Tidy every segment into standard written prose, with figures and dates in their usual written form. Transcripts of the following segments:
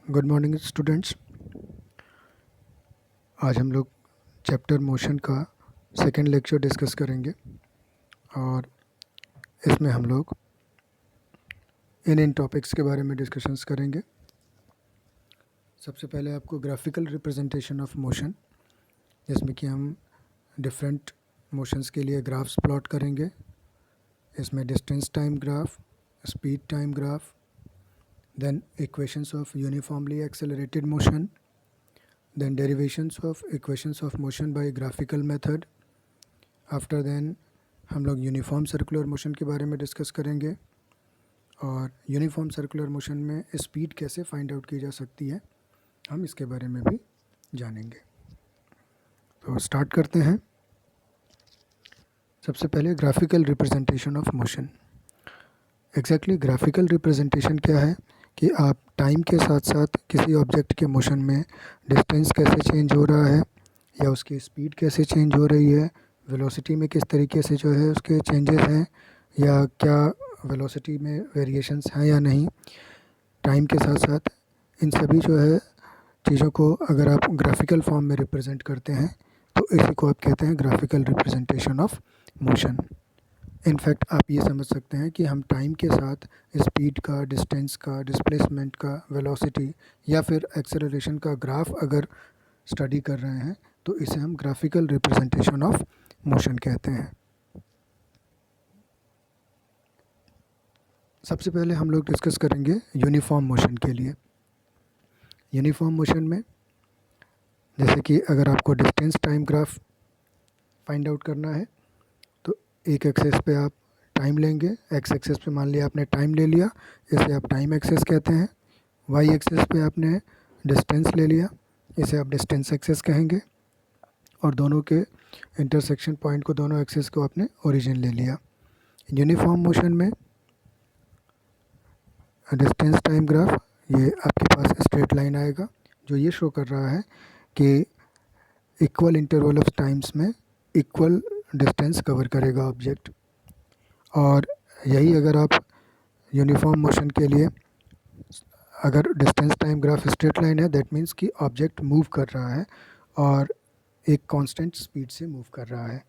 Good morning students. आज हम लोग चैप्टर मोशन का सेकेंड लेक्चर डिस्कस करेंगे और इसमें हम लोग इन टॉपिक्स के बारे में डिस्कशंस करेंगे। सबसे पहले आपको ग्राफिकल रिप्रेजेंटेशन ऑफ मोशन, जिसमें कि हम डिफरेंट मोशंस के लिए ग्राफ्स प्लॉट करेंगे। इसमें distance time graph, speed time graph, then equations of uniformly accelerated motion, then derivations of equations of motion by graphical method। After then हम लोग uniform circular motion के बारे में डिस्कस करेंगे और यूनिफॉर्म सर्कुलर मोशन में स्पीड कैसे find out की जा सकती है हम इसके बारे में भी जानेंगे। तो स्टार्ट करते हैं। सबसे पहले graphical representation of motion. Exactly graphical representation क्या है कि आप टाइम के साथ साथ किसी ऑब्जेक्ट के मोशन में डिस्टेंस कैसे चेंज हो रहा है या उसकी स्पीड कैसे चेंज हो रही है, वेलोसिटी में किस तरीके से जो है उसके चेंजेस हैं या क्या वेलोसिटी में वेरिएशंस हैं या नहीं, टाइम के साथ साथ इन सभी जो है चीज़ों को अगर आप ग्राफिकल फॉर्म में रिप्रेजेंट करते हैं तो इसी को आप कहते हैं graphical representation of motion. In fact आप ये समझ सकते हैं कि हम टाइम के साथ स्पीड का, डिस्टेंस का, डिस्प्लेसमेंट का, वेलोसिटी या फिर एक्सेलरेशन का ग्राफ अगर स्टडी कर रहे हैं तो इसे हम ग्राफिकल रिप्रेजेंटेशन ऑफ मोशन कहते हैं। सबसे पहले हम लोग डिस्कस करेंगे यूनिफॉर्म मोशन के लिए। यूनिफॉर्म मोशन में जैसे कि अगर आपको distance time graph find out करना है तो एक एक्सेस पे आप टाइम लेंगे। एक्स एक्सेस पे मान लिया आपने टाइम ले लिया, इसे आप टाइम एक्सेस कहते हैं। वाई एक्सेस पे आपने डिस्टेंस ले लिया, इसे आप डिस्टेंस एक्सेस कहेंगे। और दोनों के इंटरसेक्शन पॉइंट को, दोनों एक्सेस को आपने ओरिजिन ले लिया। यूनिफॉर्म मोशन में डिस्टेंस टाइम ग्राफ, ये आपके पास स्ट्रेट लाइन आएगा जो ये शो कर रहा है कि इक्वल इंटरवल ऑफ टाइम्स में इक्वल डिस्टेंस कवर करेगा ऑब्जेक्ट। और यही अगर आप यूनिफॉर्म मोशन के लिए अगर distance time graph straight line है, दैट मीन्स कि ऑब्जेक्ट मूव कर रहा है और एक कांस्टेंट स्पीड से मूव कर रहा है।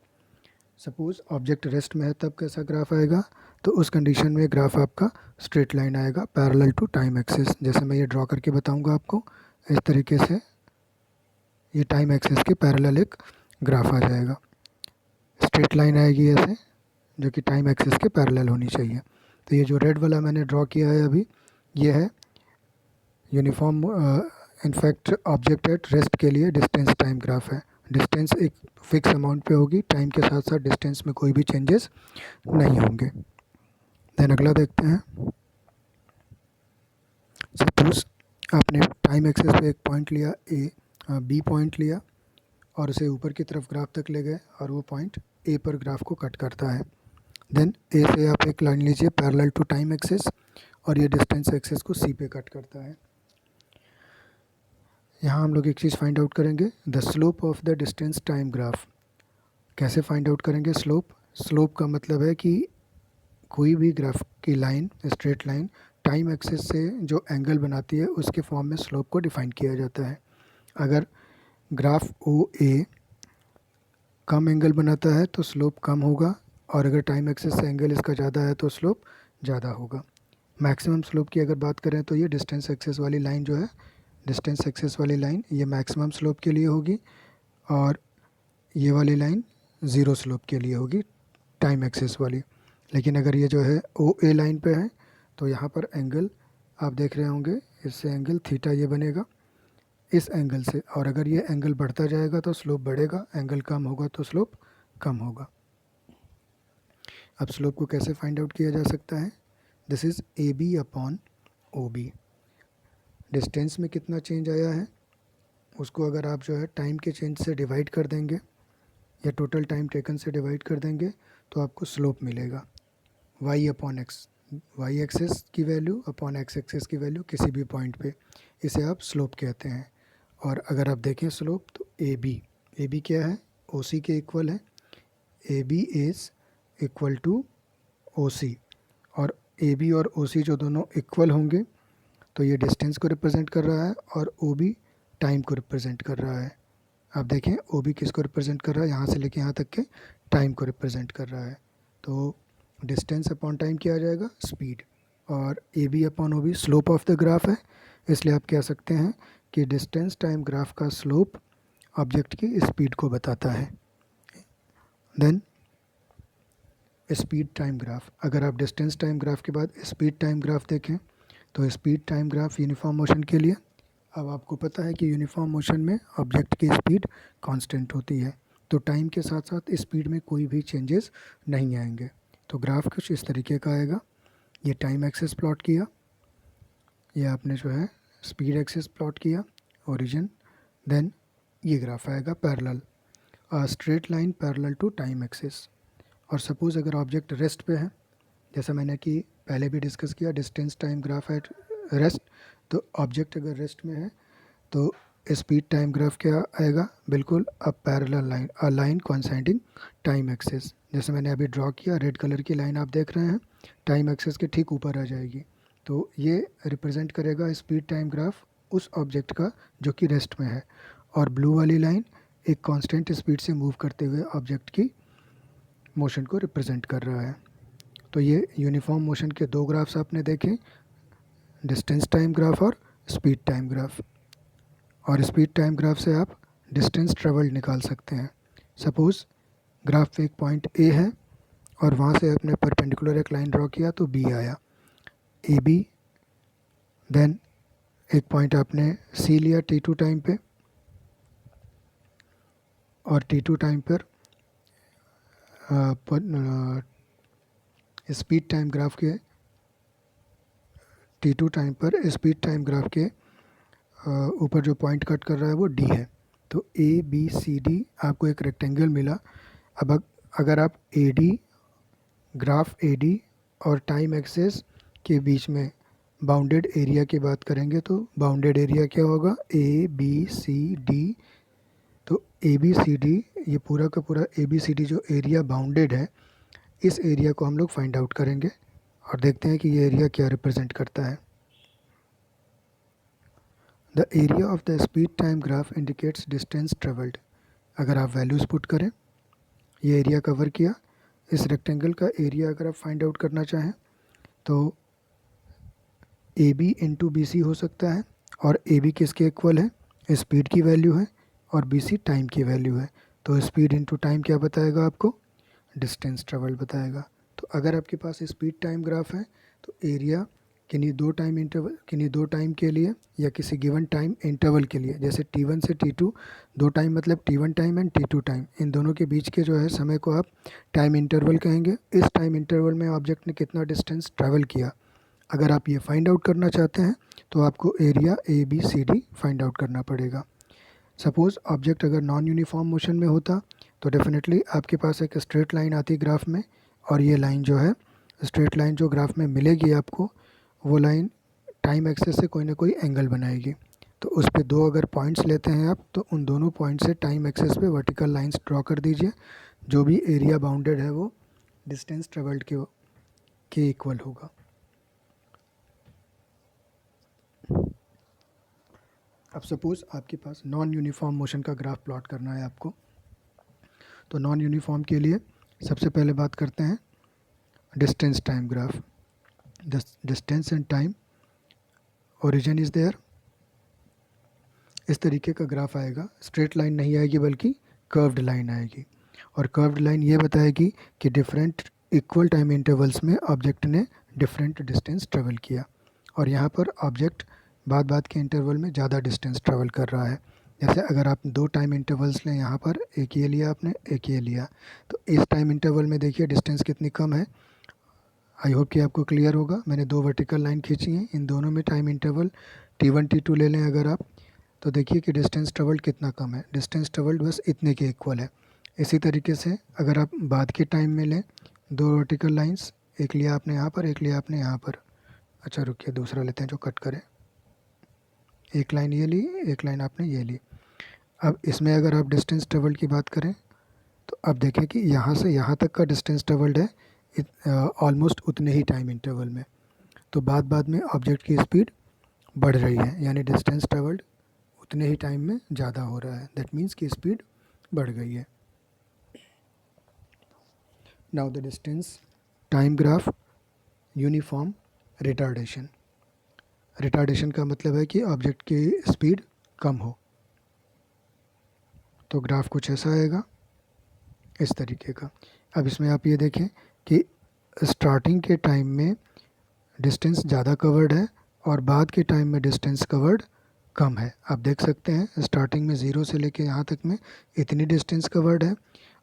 सपोज़ ऑब्जेक्ट रेस्ट में है तब कैसा ग्राफ आएगा, तो उस कंडीशन में ग्राफ आपका स्ट्रेट लाइन आएगा पैरेलल टू टाइम एक्सिस। जैसे मैं ये ड्रॉ करके बताऊंगा आपको, इस तरीके से ये टाइम एक्सिस के पैरेलल एक ग्राफ आ जाएगा। स्ट्रेट लाइन आएगी ऐसे, जो कि टाइम एक्सिस के पैरेलल होनी चाहिए। तो ये जो रेड वाला मैंने ड्रॉ किया है अभी, ये है uniform in fact object at rest के लिए डिस्टेंस टाइम ग्राफ है। डिस्टेंस एक फिक्स अमाउंट पे होगी, टाइम के साथ साथ डिस्टेंस में कोई भी चेंजेस नहीं होंगे। देन अगला देखते हैं। सपोज आपने टाइम एक्सेस पे एक पॉइंट लिया ए, बी पॉइंट लिया और उसे ऊपर की तरफ ग्राफ तक ले गए और वो पॉइंट ए पर ग्राफ को कट करता है। देन ए से आप एक लाइन लीजिए पैरेलल टू टाइम एक्सेस और ये डिस्टेंस एक्सेस को सी पे कट करता है। यहाँ हम लोग एक चीज़ फाइंड आउट करेंगे, the slope of the distance time graph. कैसे फाइंड आउट करेंगे स्लोप? स्लोप का मतलब है कि कोई भी ग्राफ की line, straight line, time axis से जो एंगल बनाती है उसके फॉर्म में स्लोप को डिफाइन किया जाता है। अगर ग्राफ ओ ए कम एंगल बनाता है तो स्लोप कम होगा, और अगर टाइम एक्सिस से एंगल इसका ज़्यादा है तो स्लोप ज़्यादा होगा। मैक्सिमम स्लोप की अगर बात करें तो ये डिस्टेंस एक्सिस वाली लाइन जो है, डिस्टेंस एक्सिस वाली लाइन ये मैक्सिमम स्लोप के लिए होगी और ये वाली लाइन ज़ीरो स्लोप के लिए होगी, टाइम एक्सिस वाली। लेकिन अगर ये जो है ओ ए लाइन पे है तो यहाँ पर एंगल आप देख रहे होंगे, इससे एंगल थीटा ये बनेगा इस एंगल से, और अगर ये एंगल बढ़ता जाएगा तो स्लोप बढ़ेगा, एंगल कम होगा तो स्लोप कम होगा। अब स्लोप को कैसे फाइंड आउट किया जा सकता है? This is A B upon O B. Distance में कितना चेंज आया है उसको अगर आप जो है टाइम के चेंज से डिवाइड कर देंगे या टोटल टाइम टेकन से डिवाइड कर देंगे तो आपको स्लोप मिलेगा। Y upon X, Y axis की वैल्यू अपॉन एक्स एक्सेस की वैल्यू किसी भी पॉइंट पे, इसे आप स्लोप कहते हैं। और अगर आप देखें स्लोप तो ए बी क्या है? ओ सी के इक्वल है। A B is equal to O C, और ए बी और ओ सी जो दोनों इक्वल होंगे तो ये डिस्टेंस को रिप्रेजेंट कर रहा है और ओ बी टाइम को रिप्रेजेंट कर रहा है। आप देखें ओ बी किसको रिप्रेजेंट कर रहा है, यहाँ से लेके यहाँ तक के टाइम को रिप्रेजेंट कर रहा है। तो डिस्टेंस अपॉन टाइम क्या आ जाएगा, स्पीड, और A B upon O B slope of the graph है, इसलिए आप कह सकते हैं कि डिस्टेंस टाइम ग्राफ का स्लोप ऑब्जेक्ट की स्पीड को बताता है। देन स्पीड टाइम ग्राफ, अगर आप डिस्टेंस टाइम ग्राफ के बाद स्पीड टाइम ग्राफ देखें तो speed time graph uniform motion के लिए, अब आपको पता है कि यूनिफॉर्म मोशन में ऑब्जेक्ट की स्पीड कांस्टेंट होती है, तो टाइम के साथ साथ स्पीड में कोई भी चेंजेस नहीं आएंगे। तो ग्राफ कुछ इस तरीके का आएगा, ये टाइम एक्सिस प्लॉट किया, ये आपने जो है स्पीड एक्सिस प्लॉट किया, ओरिजिन, देन ये ग्राफ आएगा parallel, straight line parallel to time axis. और सपोज़ अगर ऑब्जेक्ट रेस्ट पे है, जैसा मैंने कि पहले भी डिस्कस किया distance time graph at rest, तो ऑब्जेक्ट अगर रेस्ट में है तो स्पीड टाइम ग्राफ क्या आएगा, बिल्कुल a parallel line, a line coinciding time axis. जैसे मैंने अभी ड्रॉ किया, रेड कलर की लाइन आप देख रहे हैं टाइम एक्सिस के ठीक ऊपर आ जाएगी, तो ये रिप्रेजेंट करेगा स्पीड टाइम ग्राफ उस ऑब्जेक्ट का जो कि रेस्ट में है। और ब्लू वाली लाइन एक कांस्टेंट स्पीड से मूव करते हुए ऑब्जेक्ट की मोशन को रिप्रेजेंट कर रहा है। तो ये यूनिफॉर्म मोशन के दो ग्राफ्स आपने देखे, डिस्टेंस टाइम ग्राफ और स्पीड टाइम ग्राफ। और स्पीड टाइम ग्राफ से आप डिस्टेंस ट्रेवल्ड निकाल सकते हैं। सपोज़ ग्राफ पे एक पॉइंट ए है और वहाँ से आपने परपेंडिकुलर एक लाइन ड्रॉ किया तो बी आया, ए बी, देन एक पॉइंट आपने सी लिया t2 टाइम पे, और t2 टाइम पर स्पीड टाइम ग्राफ के t2 टाइम पर स्पीड टाइम ग्राफ के ऊपर जो पॉइंट कट कर रहा है वो डी है। तो ए बी सी डी आपको एक रेक्टेंगल मिला। अब अगर आप A D, graph A D और टाइम एक्सेस के बीच में बाउंडेड एरिया की बात करेंगे तो बाउंडेड एरिया क्या होगा, ए बी सी डी। तो ए बी सी डी, ये पूरा का पूरा ए बी सी डी जो एरिया बाउंडेड है, इस एरिया को हम लोग फाइंड आउट करेंगे और देखते हैं कि ये एरिया क्या रिप्रेजेंट करता है। The area of the speed time graph indicates distance travelled. अगर आप वैल्यूज़ पुट करें, ये एरिया कवर किया, इस रेक्टेंगल का एरिया अगर आप फाइंड आउट करना चाहें तो A B into B C हो सकता है, और ए बी किसके इक्वल है, स्पीड की वैल्यू है, और बी सी टाइम की वैल्यू है। तो स्पीड इंटू टाइम क्या बताएगा आपको, डिस्टेंस ट्रेवल्ड बताएगा। तो अगर आपके पास स्पीड टाइम ग्राफ है तो एरिया किन्हीं दो टाइम के लिए या किसी गिवन टाइम इंटरवल के लिए, जैसे t1 से t2, दो टाइम मतलब t1 time and t2 time, इन दोनों के बीच के जो है समय को आप टाइम इंटरवल कहेंगे। इस टाइम इंटरवल में ऑब्जेक्ट ने कितना डिस्टेंस ट्रैवल किया, अगर आप ये फाइंड आउट करना चाहते हैं तो आपको area A B C D find out करना पड़ेगा। सपोज़ ऑब्जेक्ट अगर नॉन यूनिफॉर्म मोशन में होता तो डेफिनेटली आपके पास एक स्ट्रेट लाइन आती ग्राफ में, और ये लाइन जो है स्ट्रेट लाइन जो ग्राफ में मिलेगी आपको, वो लाइन टाइम एक्सेस से कोई ना कोई एंगल बनाएगी। तो उस पे दो अगर पॉइंट्स लेते हैं आप तो उन दोनों पॉइंट से टाइम एक्सेस पे वर्टिकल लाइंस ड्रॉ कर दीजिए, जो भी एरिया बाउंडेड है वो डिस्टेंस ट्रेवल्ड के इक्वल होगा। अब सपोज़ आपके पास नॉन यूनिफॉर्म मोशन का ग्राफ प्लॉट करना है आपको, तो नॉन यूनिफॉर्म के लिए सबसे पहले बात करते हैं distance time graph. Distance and time, origin is there, इस तरीके का ग्राफ आएगा। स्ट्रेट लाइन नहीं आएगी बल्कि कर्व्ड लाइन आएगी, और कर्व्ड लाइन ये बताएगी कि डिफरेंट इक्वल टाइम इंटरवल्स में ऑब्जेक्ट ने डिफरेंट डिस्टेंस ट्रेवल किया, और यहाँ पर ऑब्जेक्ट बाद के इंटरवल में ज़्यादा डिस्टेंस ट्रेवल कर रहा है। जैसे अगर आप दो टाइम इंटरवल्स लें, यहाँ पर एक ये लिया आपने, एक ये लिया, तो इस टाइम इंटरवल में देखिए डिस्टेंस कितनी कम है। आई होप कि आपको क्लियर होगा। मैंने दो वर्टिकल लाइन खींची हैं, इन दोनों में टाइम इंटरवल t1 t2 ले लें अगर आप, तो देखिए कि डिस्टेंस ट्रेवल्ड कितना कम है, डिस्टेंस ट्रेवल्ड बस इतने के इक्वल है। इसी तरीके से अगर आप बाद के टाइम में लें, दो वर्टिकल लाइंस, एक लिया आपने यहाँ पर, एक लिया आपने यहाँ पर, अच्छा रुकिए दूसरा लेते हैं जो कट करें, एक लाइन ये ली, एक लाइन आपने ये ली। अब इसमें अगर आप डिस्टेंस ट्रेवल्ड की बात करें तो अब देखें कि यहाँ से यहाँ तक का डिस्टेंस ट्रेवल्ड है ऑलमोस्ट उतने ही टाइम इंटरवल में। तो बाद में ऑब्जेक्ट की स्पीड बढ़ रही है, यानी डिस्टेंस ट्रेवल्ड उतने ही टाइम में ज़्यादा हो रहा है, दैट मीन्स कि स्पीड बढ़ गई है। Now the distance time graph uniform retardation. Retardation का मतलब है कि ऑब्जेक्ट की स्पीड कम हो। तो ग्राफ कुछ ऐसा आएगा, इस तरीके का। अब इसमें आप ये देखें कि स्टार्टिंग के टाइम में डिस्टेंस ज़्यादा कवर्ड है और बाद के टाइम में डिस्टेंस कवर्ड कम है। आप देख सकते हैं स्टार्टिंग में 0 से लेके यहाँ तक में इतनी डिस्टेंस कवर्ड है,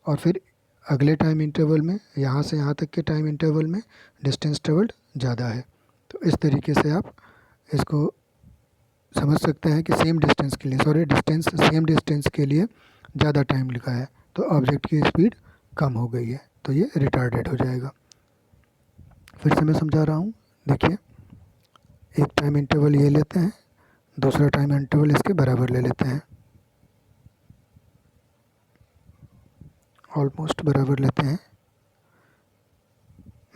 और फिर अगले टाइम इंटरवल में यहाँ से यहाँ तक के टाइम इंटरवल में डिस्टेंस ट्रेवल्ड ज़्यादा है। तो इस तरीके से आप इसको समझ सकते हैं कि सेम डिस्टेंस के लिए ज़्यादा टाइम लिखा है तो ऑब्जेक्ट की स्पीड कम हो गई है, तो ये रिटार्डेड हो जाएगा। फिर से मैं समझा रहा हूँ, देखिए एक टाइम इंटरवल ये लेते हैं, दूसरा टाइम इंटरवल इसके बराबर ले लेते हैं, ऑलमोस्ट बराबर लेते हैं,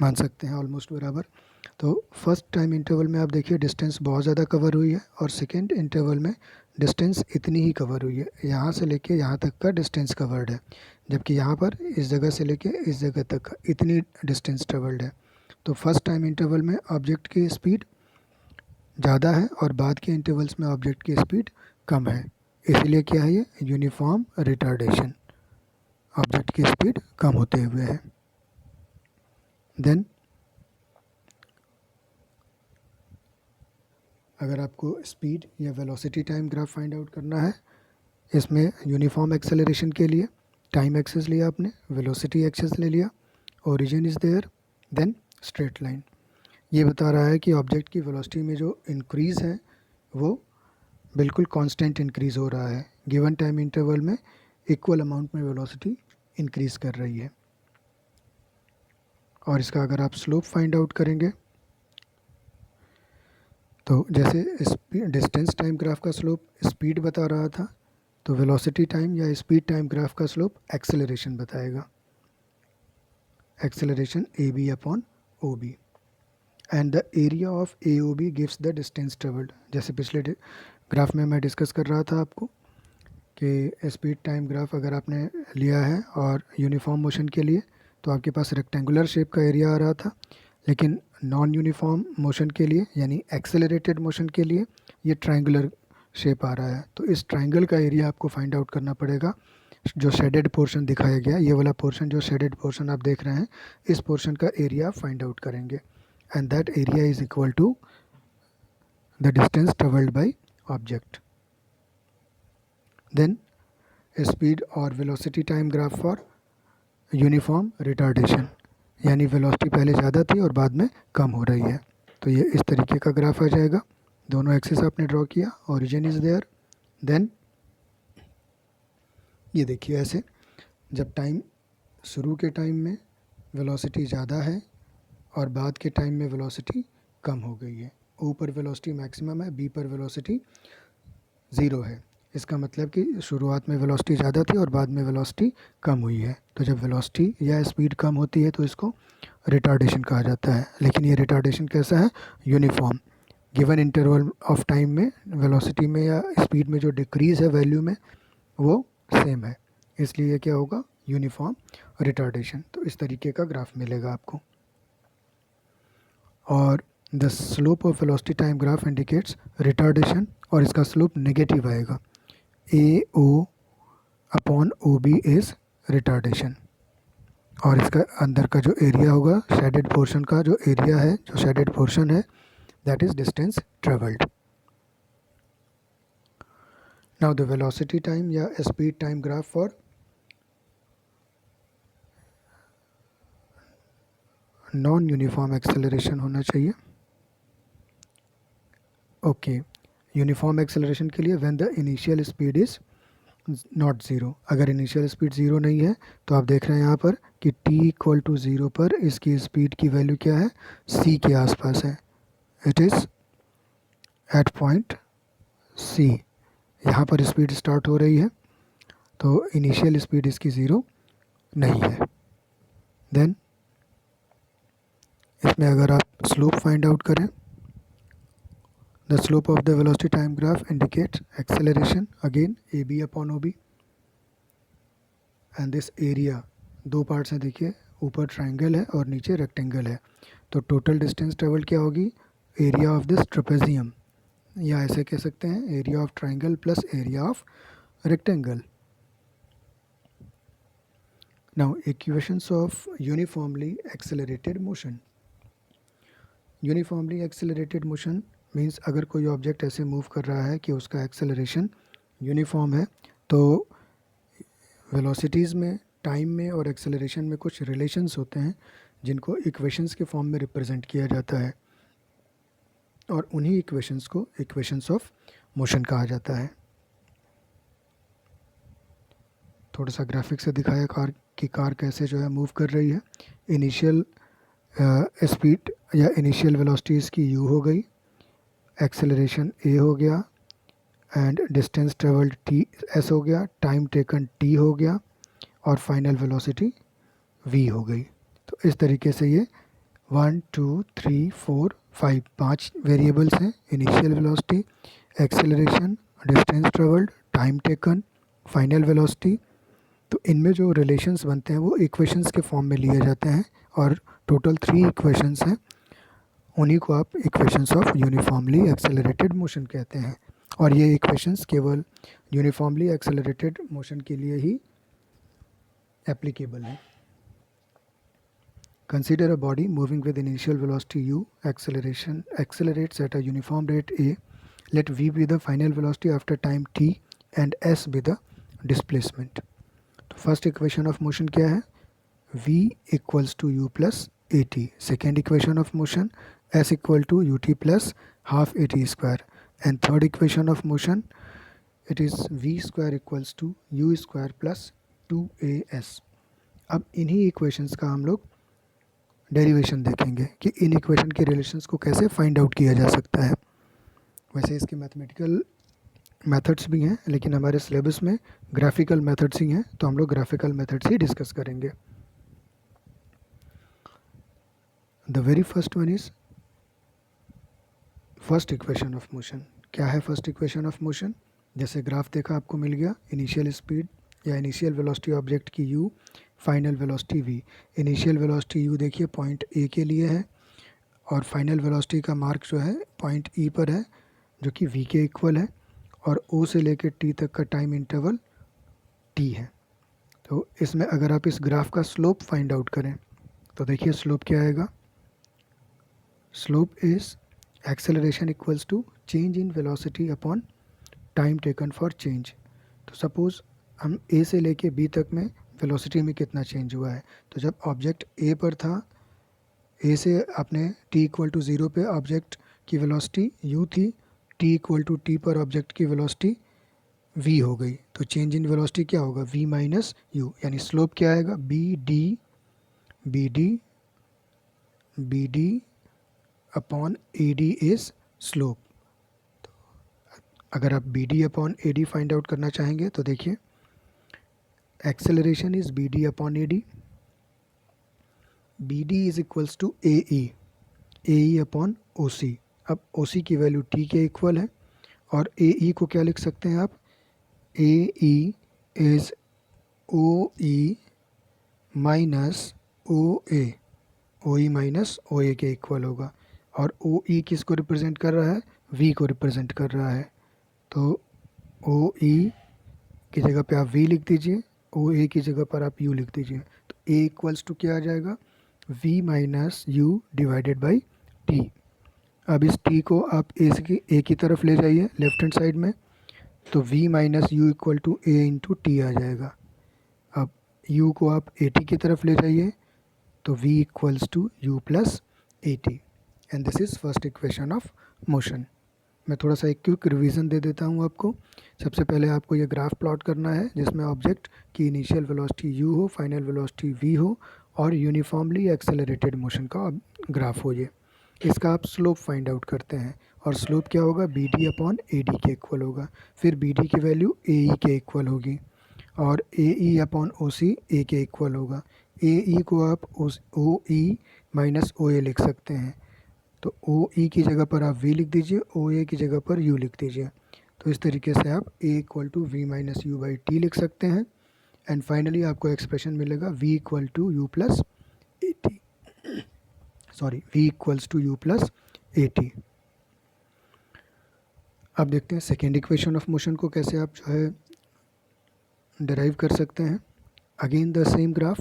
मान सकते हैं ऑलमोस्ट बराबर। तो फर्स्ट टाइम इंटरवल में आप देखिए डिस्टेंस बहुत ज़्यादा कवर हुई है और सेकेंड इंटरवल में डिस्टेंस इतनी ही कवर हुई है, यहाँ से लेके यहाँ तक का डिस्टेंस कवर्ड है, जबकि यहाँ पर इस जगह से लेके इस जगह तक का इतनी डिस्टेंस ट्रेवल्ड है। तो फर्स्ट टाइम इंटरवल में ऑब्जेक्ट की स्पीड ज़्यादा है और बाद के इंटरवल्स में ऑब्जेक्ट की स्पीड कम है, इसीलिए क्या है ये यूनिफॉर्म रिटार्डेशन, ऑब्जेक्ट की स्पीड कम होते हुए है। देन अगर आपको स्पीड या velocity time graph find out करना है, इसमें यूनिफॉर्म एक्सेलरेशन के लिए टाइम एक्सिस लिया आपने, वेलोसिटी एक्सिस ले लिया, origin is there, then straight line. ये बता रहा है कि ऑब्जेक्ट की वेलोसिटी में जो इंक्रीज़ है वो बिल्कुल कांस्टेंट इंक्रीज़ हो रहा है, गिवन टाइम इंटरवल में इक्वल अमाउंट में वेलोसिटी इंक्रीज़ कर रही है। और इसका अगर आप स्लोप फाइंड आउट करेंगे तो जैसे डिस्टेंस टाइम ग्राफ का स्लोप स्पीड बता रहा था, तो वेलोसिटी टाइम या स्पीड टाइम ग्राफ का स्लोप एक्सेलरेशन बताएगा, acceleration A B upon O B, and the area of A O B gives the distance travelled. जैसे पिछले ग्राफ में मैं डिस्कस कर रहा था आपको कि स्पीड टाइम ग्राफ अगर आपने लिया है और यूनिफॉर्म मोशन के लिए तो आपके पास रेक्टेंगुलर शेप का एरिया आ रहा था, लेकिन नॉन यूनिफॉर्म मोशन के लिए यानी एक्सेलरेटेड मोशन के लिए ये ट्रायंगुलर शेप आ रहा है। तो इस ट्रायंगल का एरिया आपको फाइंड आउट करना पड़ेगा। जो शेडेड पोर्शन दिखाया गया, ये वाला पोर्शन जो शेडेड पोर्शन आप देख रहे हैं, इस पोर्शन का एरिया आप फाइंड आउट करेंगे, and that area is equal to the distance travelled by object. Then speed और velocity time graph for uniform retardation, यानी वेलोसिटी पहले ज़्यादा थी और बाद में कम हो रही है, तो ये इस तरीके का ग्राफ आ जाएगा। दोनों एक्सिस आपने ड्रॉ किया, ओरिजिन इज़ देयर, देन ये देखिए ऐसे जब टाइम शुरू के टाइम में वेलोसिटी ज़्यादा है और बाद के टाइम में वेलोसिटी कम हो गई है, ओ पर वेलोसिटी मैक्सिमम है, बी पर वेलोसिटी 0 है, इसका मतलब कि शुरुआत में वेलोसिटी ज़्यादा थी और बाद में वेलोसिटी कम हुई है। तो जब वेलोसिटी या स्पीड कम होती है तो इसको रिटार्डेशन कहा जाता है, लेकिन ये रिटार्डेशन कैसा है, uniform, given interval of time में वेलोसिटी में या स्पीड में जो डिक्रीज़ है वैल्यू में वो सेम है, इसलिए क्या होगा, यूनिफॉर्म रिटार्डेशन। तो इस तरीके का ग्राफ मिलेगा आपको। और the slope of velocity time graph indicates retardation, और इसका स्लोप नेगेटिव आएगा, A O upon O B is retardation, और इसका अंदर का जो एरिया होगा शेडेड पोर्शन का जो एरिया है, जो शेडेड पोर्शन है, that is distance travelled. Now the velocity time या speed time graph for non uniform acceleration होना चाहिए। ओके, यूनिफॉर्म एक्सेलरेशन के लिए when the initial speed is not zero, अगर इनिशियल स्पीड ज़ीरो नहीं है तो आप देख रहे हैं यहाँ पर कि t इक्वल टू 0 पर इसकी स्पीड की वैल्यू क्या है, c के आसपास है, it is at point c, यहाँ पर स्पीड स्टार्ट हो रही है तो इनिशियल स्पीड इसकी 0 नहीं है। देन इसमें अगर आप स्लोप फाइंड आउट करें, the slope of the velocity time graph indicates acceleration again A B upon O B and this area, दो पार्ट्स हैं देखिए, ऊपर ट्राइंगल है और नीचे रेक्टेंगल है, तो टोटल डिस्टेंस ट्रेवल क्या होगी, एरिया ऑफ दिस ट्रेपेजियम, या ऐसे कह सकते हैं area of triangle plus area of rectangle. Now equations of uniformly accelerated motion. Uniformly accelerated motion means अगर कोई ऑब्जेक्ट ऐसे मूव कर रहा है कि उसका एक्सेलरेशन यूनिफॉर्म है, तो वेलोसिटीज़ में, टाइम में और एक्सेलरेशन में कुछ रिलेशंस होते हैं जिनको इक्वेशंस के फॉर्म में रिप्रेजेंट किया जाता है, और उन्हीं इक्वेशंस को इक्वेशंस ऑफ मोशन कहा जाता है. थोड़ा सा ग्राफिक से दिखाया कार कैसे जो है मूव कर रही है. इनिशियल स्पीड या इनिशियल वेलोसिटी इसकी u हो गई, एक्सेलरेशन a हो गया, and distance travelled t s हो गया, टाइम टेकन t हो गया, और फाइनल वेलोसिटी v हो गई. तो इस तरीके से ये 1 2 3 4 5 5 वेरिएबल्स हैं, initial velocity, acceleration, distance travelled, time taken, final velocity. तो इनमें जो रिलेशंस बनते हैं वो इक्वेशंस के फॉर्म में लिए जाते हैं, और टोटल 3 इक्वेशंस हैं, उन्हीं को आप equations of uniformly accelerated motion कहते हैं. और ये इक्वेशंस केवल यूनिफॉर्मली एक्सेलरेटेड मोशन के लिए ही एप्लीकेबल है. Consider a body moving with initial velocity u, acceleration accelerates at a uniform rate a. Let v be the final velocity after time t and s be the displacement. तो first equation of motion क्या है, v equals to u plus A T. Second equation of motion s equal to U T plus half A T square. And third equation of motion it is v square equals to you square plus 2as. अब इन्हीं equations का हम लोग derivation देखेंगे कि in equation के relations को कैसे फाइंड आउट किया जा सकता है. वैसे इसके मैथमेटिकल मेथड्स भी हैं, लेकिन हमारे सिलेबस में ग्राफिकल मेथड्स ही हैं, तो हम लोग ग्राफिकल मेथड्स ही डिस्कस करेंगे. The very first one is first equation of motion. क्या है फर्स्ट इक्वेशन ऑफ मोशन, जैसे ग्राफ देखा आपको मिल गया, इनिशियल स्पीड या इनिशियल वेलोसिटी ऑब्जेक्ट की u, final velocity v. Initial velocity u देखिए पॉइंट a के लिए है, और फाइनल वेलोसिटी का मार्क जो है पॉइंट e पर है, जो कि v के इक्वल है, और o से लेकर t तक का टाइम इंटरवल t है. तो इसमें अगर आप इस ग्राफ का स्लोप फाइंड आउट करें तो देखिए स्लोप क्या आएगा. Slope is acceleration equals to change in velocity upon time taken for change. तो सपोज़ हम a से लेके b तक में वेलोसिटी में कितना चेंज हुआ है, तो जब ऑब्जेक्ट a पर था, a से आपने t इक्वल टू 0 पे ऑब्जेक्ट की वेलोसिटी u थी, t इक्वल टू t पर ऑब्जेक्ट की वेलोसिटी v हो गई, तो चेंज इन वेलोसिटी क्या होगा, v माइनस u. यानी स्लोप क्या आएगा, B D upon A D is slope. तो अगर आप B D upon A D find out करना चाहेंगे तो देखिए acceleration is B D upon A D. B D is equals to A E upon O C. अब O सी की value T के इक्वल है, और ए ई को क्या लिख सकते हैं आप, A E is O E minus O A. O E minus O A के इक्वल होगा, और ओ ई किसको रिप्रेजेंट कर रहा है, वी को रिप्रेजेंट कर रहा है. तो ओ ई की जगह पे आप वी लिख दीजिए, ओ ए की जगह पर आप यू लिख दीजिए. तो ए इक्वल्स टू क्या आ जाएगा, V minus you divided by T. अब इस टी को आप ए की तरफ ले जाइए लेफ्ट हैंड साइड में, तो v minus you equal to a into t आ जाएगा. अब u को आप ए टी की तरफ ले जाइए, तो v equals to you plus A T. And this is first equation of motion. मैं थोड़ा सा एक क्विक रिवीजन दे देता हूँ आपको. सबसे पहले आपको ये ग्राफ प्लॉट करना है जिसमें ऑब्जेक्ट की इनिशियल वेलोसिटी u हो, फाइनल वेलोसिटी v हो, और यूनिफॉर्मली एक्सेलरेटेड मोशन का ग्राफ हो. ये इसका आप स्लोप फाइंड आउट करते हैं, और स्लोप क्या होगा, B D upon A D के इक्वल होगा. फिर बी डी की वैल्यू ए ई के इक्वल होगी, और ए ई अपॉन ओ सी ए के इक्वल होगा. ए ई को आप ओ ई माइनस ओ ए लिख सकते हैं. तो ओ ई की जगह पर आप वी लिख दीजिए, ओ ए की जगह पर यू लिख दीजिए। तो इस तरीके से आप a equal to v minus u by t लिख सकते हैं। एंड फाइनली आपको एक्सप्रेशन मिलेगा v equal to you plus A t, sorry v equals to you plus A T. अब देखते हैं सेकेंड इक्वेशन ऑफ मोशन को कैसे आप जो है डिराइव कर सकते हैं। अगेन द सेम ग्राफ,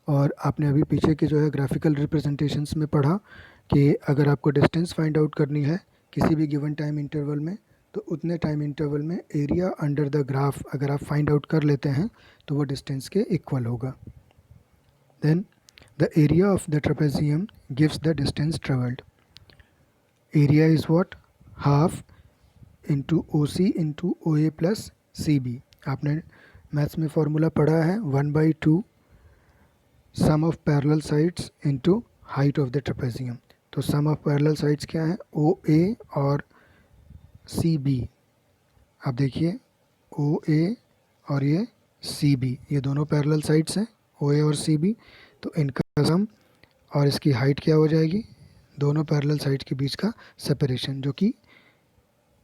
और आपने अभी पीछे के जो है ग्राफिकल रिप्रेजेंटेशंस में पढ़ा कि अगर आपको डिस्टेंस फाइंड आउट करनी है किसी भी गिवन टाइम इंटरवल में, तो उतने टाइम इंटरवल में एरिया अंडर द ग्राफ अगर आप फाइंड आउट कर लेते हैं तो वो डिस्टेंस के इक्वल होगा। Then the area of the trapezium gives the distance travelled. Area is what, half into O C into O A plus C B. आपने मैथ्स में फॉर्मूला पढ़ा है 1/2 sum of parallel sides into height of the trapezium. तो sum of parallel sides क्या है, ओ ए और C B. आप देखिए ओ ए और ये सी बी, ये दोनों पैरेलल साइड्स हैं ओ ए और सी बी। तो इनका सम और इसकी हाइट क्या हो जाएगी, दोनों पैरेलल साइड्स के बीच का सेपरेशन, जो कि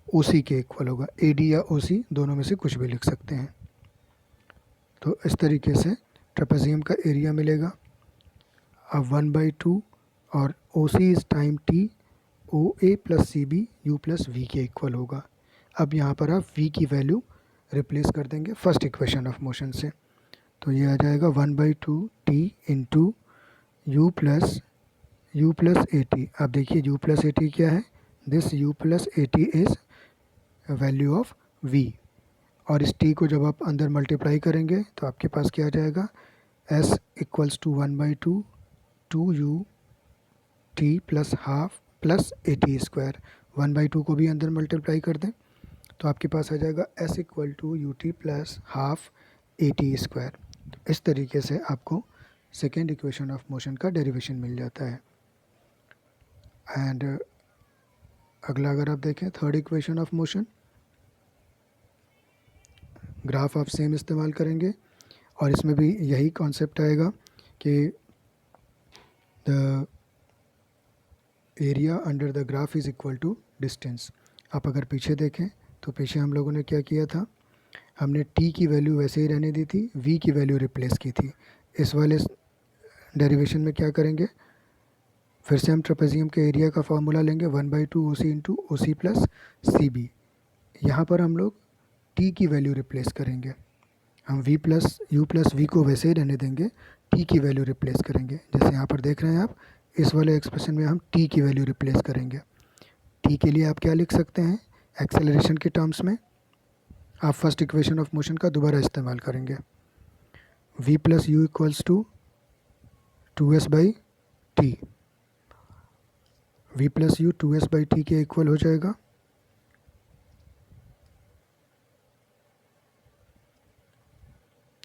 ओ सी के इक्वल होगा। ए डी या ओ सी दोनों में से कुछ भी लिख सकते हैं। तो इस तरीके से ट्रेपेजियम का एरिया मिलेगा। अब 1/2 और O C is time t, O A plus C B u plus v के इक्वल होगा। अब यहाँ पर आप वी की वैल्यू रिप्लेस कर देंगे फर्स्ट इक्वेशन ऑफ मोशन से। तो ये आ जाएगा 1/2 T into U plus A T. अब देखिए यू प्लस ए टी क्या है, this U plus A T is value of V. और इस टी को जब आप अंदर मल्टीप्लाई करेंगे तो आपके पास क्या आ जाएगा, S equals to 1/2 two U T plus half plus A T square. 1/2 को भी अंदर मल्टीप्लाई कर दें तो आपके पास आ जाएगा S equal to U T plus half A T square. इस तरीके से आपको सेकेंड इक्वेशन ऑफ मोशन का डेरिवेशन मिल जाता है। एंड अगला अगर आप देखें third equation of motion, graph आप सेम इस्तेमाल करेंगे और इसमें भी यही कॉन्सेप्ट आएगा कि the area under the graph is equal to distance. आप अगर पीछे देखें तो पीछे हम लोगों ने क्या किया था, हमने टी की वैल्यू वैसे ही रहने दी थी, वी की वैल्यू रिप्लेस की थी। इस वाले डेरिवेशन में क्या करेंगे, फिर से हम ट्रेपेजियम के एरिया का फार्मूला लेंगे 1/2 O C into O C plus C B. यहाँ पर हम लोग टी की वैल्यू रिप्लेस करेंगे, हम V plus U plus V को वैसे ही रहने देंगे, टी की वैल्यू रिप्लेस करेंगे। जैसे यहाँ पर देख रहे हैं आप, इस वाले एक्सप्रेशन में हम टी की वैल्यू रिप्लेस करेंगे। टी के लिए आप क्या लिख सकते हैं, एक्सेलरेशन के टर्म्स में आप फर्स्ट इक्वेशन ऑफ मोशन का दोबारा इस्तेमाल करेंगे। V plus you equals to 2s by T, V plus U 2s by T के इक्वल हो जाएगा।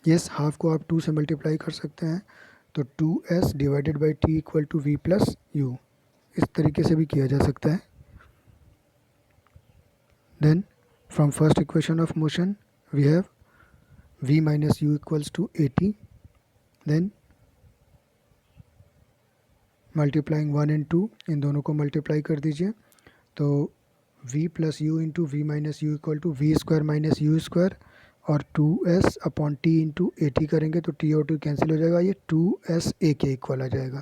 यस, हाफ को आप 2 से मल्टीप्लाई कर सकते हैं, तो 2s divided by T equal to V plus U, इस तरीके से भी किया जा सकता है। Then from first equation of motion we have v minus you equals to 80, then multiplying 1 and 2, इन दोनों को मल्टीप्लाई कर दीजिए तो v plus you into we minus you equal to we square minus you square, और 2s upon T into 80 करेंगे तो T और टी कैंसिल हो जाएगा, ये 2s a के इक्वल आ जाएगा।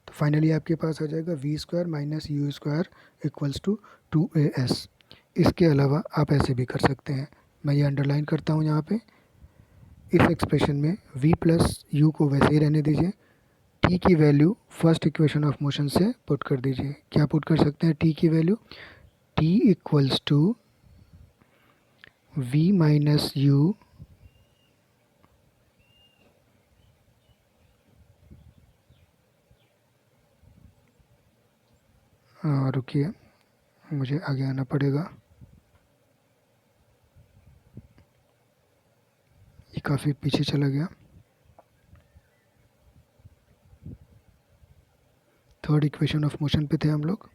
तो फाइनली आपके पास आ जाएगा V square minus you square equals to 2as। इसके अलावा आप ऐसे भी कर सकते हैं, मैं ये अंडरलाइन करता हूँ यहाँ पे। इस एक्सप्रेशन में v प्लस यू को वैसे ही रहने दीजिए, t की value first equation of motion से पुट कर दीजिए। क्या पुट कर सकते हैं t की value, t equals to v minus u रुकिए मुझे आगे आना पड़ेगा, ये काफ़ी पीछे चला गया। थर्ड इक्वेशन ऑफ मोशन पे थे हम लोग।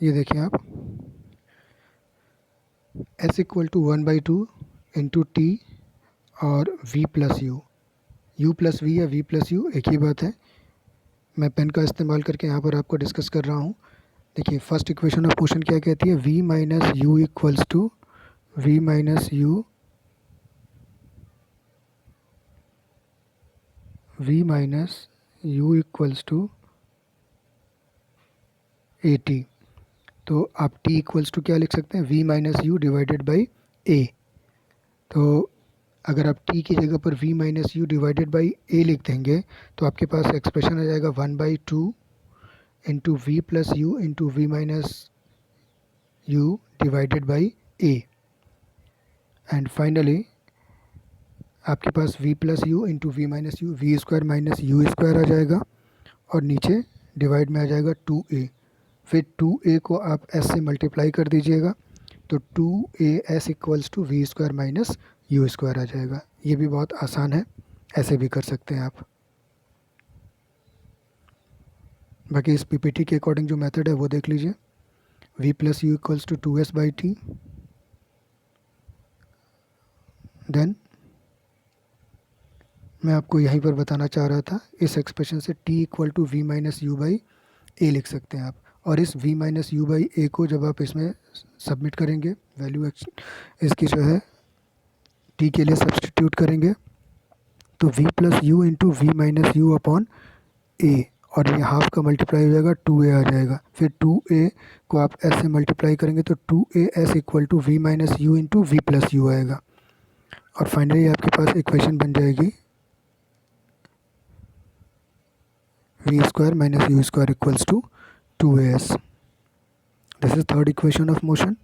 ये देखिए आप, s equal to 1/2 into t और v plus u, u plus v या v प्लस यू एक ही बात है। मैं पेन का इस्तेमाल करके यहाँ पर आपको डिस्कस कर रहा हूँ। देखिए फर्स्ट इक्वेशन ऑफ मोशन क्या कहती है, v minus you equals to v minus u, v minus you equals to a t. तो आप t इक्वल्स टू क्या लिख सकते हैं, v minus you divided by a। तो अगर आप t की जगह पर v minus you divided by a लिख देंगे तो आपके पास एक्सप्रेशन आ जाएगा 1/2 into v plus you into we minus you divided by a। And finally आपके पास v plus you into we minus u, v square minus you square आ जाएगा और नीचे डिवाइड में आ जाएगा 2a। फिर 2a को आप s से मल्टीप्लाई कर दीजिएगा तो 2as equals to we square minus you square आ जाएगा। ये भी बहुत आसान है, ऐसे भी कर सकते हैं आप। बाकी इस पीपीटी के अकॉर्डिंग जो मेथड है वो देख लीजिए। v plus you equals to 2s by t, then मैं आपको यहीं पर बताना चाह रहा था इस एक्सप्रेशन से t equal to v minus u by a लिख सकते हैं आप। और इस v minus u by a को जब आप इसमें सबमिट करेंगे, वैल्यू इसकी जो है t के लिए सब्सटीट्यूट करेंगे तो v plus you into we minus u upon a, और ये हाफ का मल्टीप्लाई हो जाएगा 2a आ जाएगा। फिर 2a को आप s से मल्टीप्लाई करेंगे तो 2as equal to v minus u into v plus u आएगा। और फाइनली आपके पास इक्वेशन बन जाएगी v square minus you square equals to 2as। This is third equation of motion.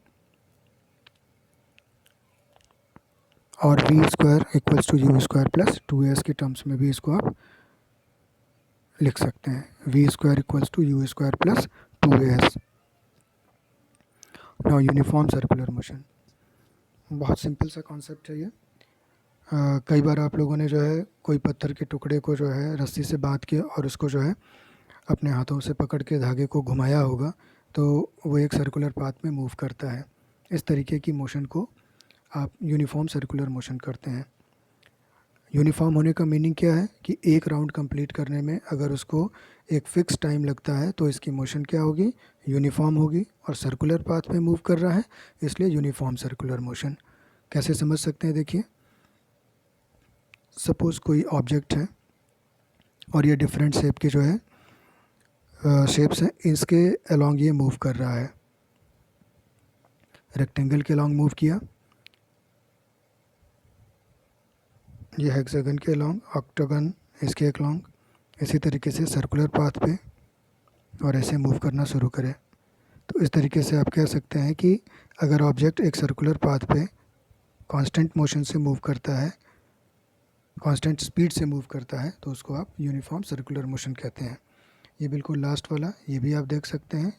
और v square equals to you square plus 2as के terms में भी इसको आप लिख सकते हैं, v square equals to you square plus 2as। Now uniform circular motion, बहुत सिंपल सा कॉन्सेप्ट है ये। कई बार आप लोगों ने जो है कोई पत्थर के टुकड़े को जो है रस्सी से बांध के और उसको जो है अपने हाथों से पकड़ के धागे को घुमाया होगा तो वो एक सर्कुलर पाथ में मूव करता है। इस तरीके की मोशन को आप यूनिफॉर्म सर्कुलर मोशन करते हैं। यूनिफॉर्म होने का मीनिंग क्या है कि एक राउंड कंप्लीट करने में अगर उसको एक फ़िक्स टाइम लगता है तो इसकी मोशन क्या होगी, यूनिफॉर्म होगी। और सर्कुलर पाथ में मूव कर रहा है इसलिए यूनिफॉर्म सर्कुलर मोशन। कैसे समझ सकते हैं, देखिए सपोज़ कोई ऑब्जेक्ट है और ये डिफरेंट शेप के जो है शेप्स हैं, इसके अलॉन्ग ये मूव कर रहा है। रेक्टेंगल के अलॉन्ग मूव किया, ये हेक्सागन के अलॉन्ग, ऑक्टागन इसके अलॉन्ग, इसी तरीके से सर्कुलर पाथ पे और ऐसे मूव करना शुरू करें। तो इस तरीके से आप कह सकते हैं कि अगर ऑब्जेक्ट एक सर्कुलर पाथ पे कांस्टेंट मोशन से मूव करता है, कांस्टेंट स्पीड से मूव करता है तो उसको आप यूनिफॉर्म सर्कुलर मोशन कहते हैं। ये बिल्कुल लास्ट वाला ये भी आप देख सकते हैं,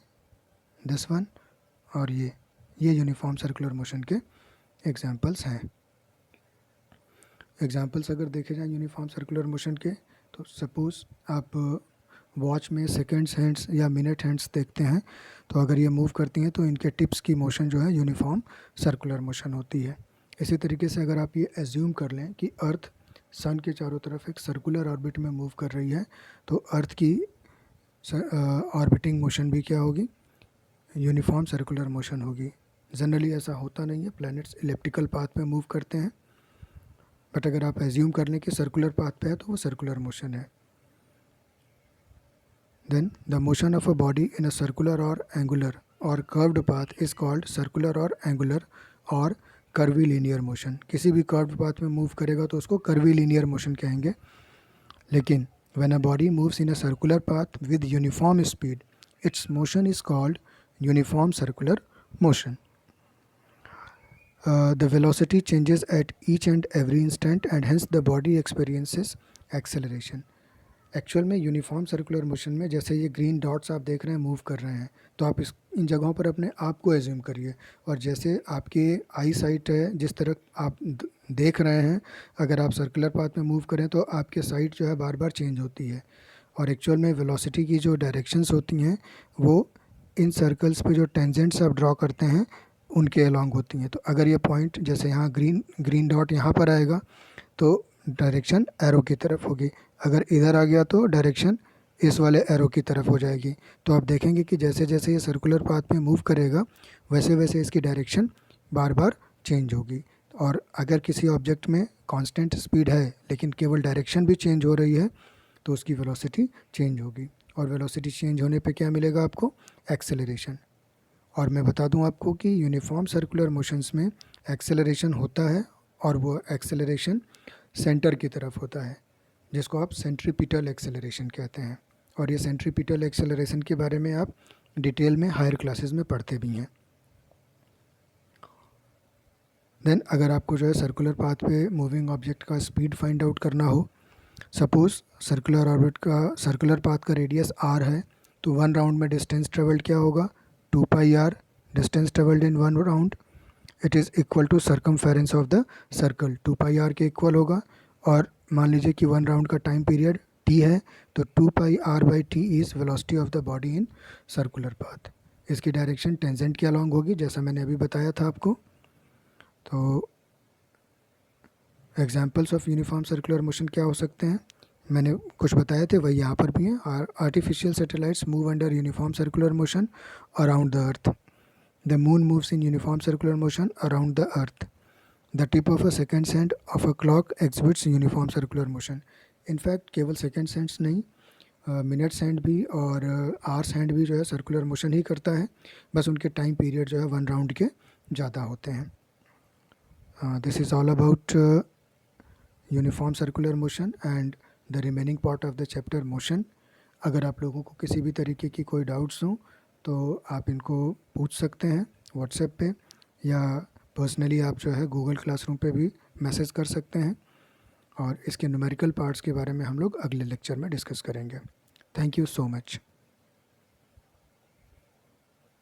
दिस वन, और ये यूनिफॉर्म सर्कुलर मोशन के एग्जांपल्स हैं। एग्जांपल्स अगर देखे जाएँ यूनिफॉर्म सर्कुलर मोशन के तो सपोज़ आप वॉच में सेकेंड्स हैंड्स या मिनट हैंड्स देखते हैं तो अगर ये मूव करती हैं तो इनके टिप्स की मोशन जो है यूनिफॉर्म सर्कुलर मोशन होती है। इसी तरीके से अगर आप ये एज्यूम कर लें कि अर्थ सन के चारों तरफ एक सर्कुलर ऑर्बिट में मूव कर रही है तो अर्थ की ऑर्बिटिंग मोशन भी क्या होगी, यूनिफॉर्म सर्कुलर मोशन होगी। जनरली ऐसा होता नहीं है, प्लैनेट्स इलिप्टिकल पाथ में मूव करते हैं, बट अगर आप एज्यूम कर लें कि सर्कुलर पाथ पे है तो वो सर्कुलर मोशन है। Then the motion of a body in a circular और एंगुलर और curved path is called circular और एंगुलर और कर्वी लीनियर मोशन। किसी भी कर्व्ड पाथ में मूव करेगा तो उसको कर्वी लीनियर मोशन कहेंगे। लेकिन when a body moves in a circular path with uniform speed it's motion is called uniform circular motion. The velocity changes at each and every instant and hence the body experiences acceleration। Actual में uniform circular motion में जैसे ये green dots आप देख रहे हैं move कर रहे हैं तो आप इन जगहों पर अपने आप को एज्यूम करिए और जैसे आपके आई साइट है जिस तरह आप देख रहे हैं, अगर आप सर्कुलर पाथ में मूव करें तो आपके साइट जो है बार बार चेंज होती है और एक्चुअल में वेलोसिटी की जो डायरेक्शंस होती हैं वो इन सर्कल्स पे जो टेंजेंट्स आप ड्रॉ करते हैं उनके अलॉन्ग होती हैं। तो अगर ये पॉइंट जैसे यहाँ ग्रीन डॉट यहाँ पर आएगा तो डायरेक्शन एरो की तरफ होगी, अगर इधर आ गया तो डायरेक्शन इस वाले एरो की तरफ हो जाएगी। तो आप देखेंगे कि जैसे जैसे ये सर्कुलर पाथ में मूव करेगा वैसे वैसे इसकी डायरेक्शन बार बार चेंज होगी। और अगर किसी ऑब्जेक्ट में कांस्टेंट स्पीड है लेकिन केवल डायरेक्शन भी चेंज हो रही है तो उसकी वेलोसिटी चेंज होगी, और वेलोसिटी चेंज होने पे क्या मिलेगा आपको? एक्सेलरेशन। और मैं बता दूं आपको कि यूनिफॉर्म सर्कुलर मोशंस में एक्सेलरेशन होता है और वो एक्सेलरेशन सेंटर की तरफ होता है, जिसको आप सेंट्रीपिटल एक्सेलरेशन कहते हैं। और ये सेंट्रीपिटल एक्सेलरेशन के बारे में आप डिटेल में हायर क्लासेस में पढ़ते भी हैं। देन अगर आपको जो है सर्कुलर पाथ पे मूविंग ऑब्जेक्ट का स्पीड फाइंड आउट करना हो, सपोज़ सर्कुलर पाथ का रेडियस r है, तो 1 राउंड में डिस्टेंस ट्रेवल्ड क्या होगा? 2 pi r, distance travelled in 1 round, it is equal to circumference of the circle, 2 pi r के इक्वल होगा। और मान लीजिए कि 1 राउंड का टाइम पीरियड t है, तो 2 pi r by T is velocity of the body in circular path. इसकी डायरेक्शन टेंजेंट के अलॉन्ग होगी, जैसा मैंने अभी बताया था आपको। तो examples of uniform circular motion क्या हो सकते हैं? मैंने कुछ बताए थे, वही यहाँ पर भी हैं। Artificial satellites move under uniform circular motion around the earth. The moon moves in uniform circular motion around the earth. The tip of a second hand of a clock exhibits uniform circular motion. In fact केवल second hands नहीं, minutes hand भी और hours hand भी जो है circular motion ही करता है, बस उनके टाइम पीरियड जो है 1 राउंड के ज़्यादा होते हैं। This is all about uniform circular motion and the remaining part of the chapter motion. अगर आप लोगों को किसी भी तरीके की कोई डाउट्स हों तो आप इनको पूछ सकते हैं व्हाट्सएप पे, या पर्सनली आप जो है गूगल क्लासरूम पे भी मैसेज कर सकते हैं। और इसके न्यूमेरिकल पार्ट्स के बारे में हम लोग अगले लेक्चर में डिस्कस करेंगे। Thank you so much.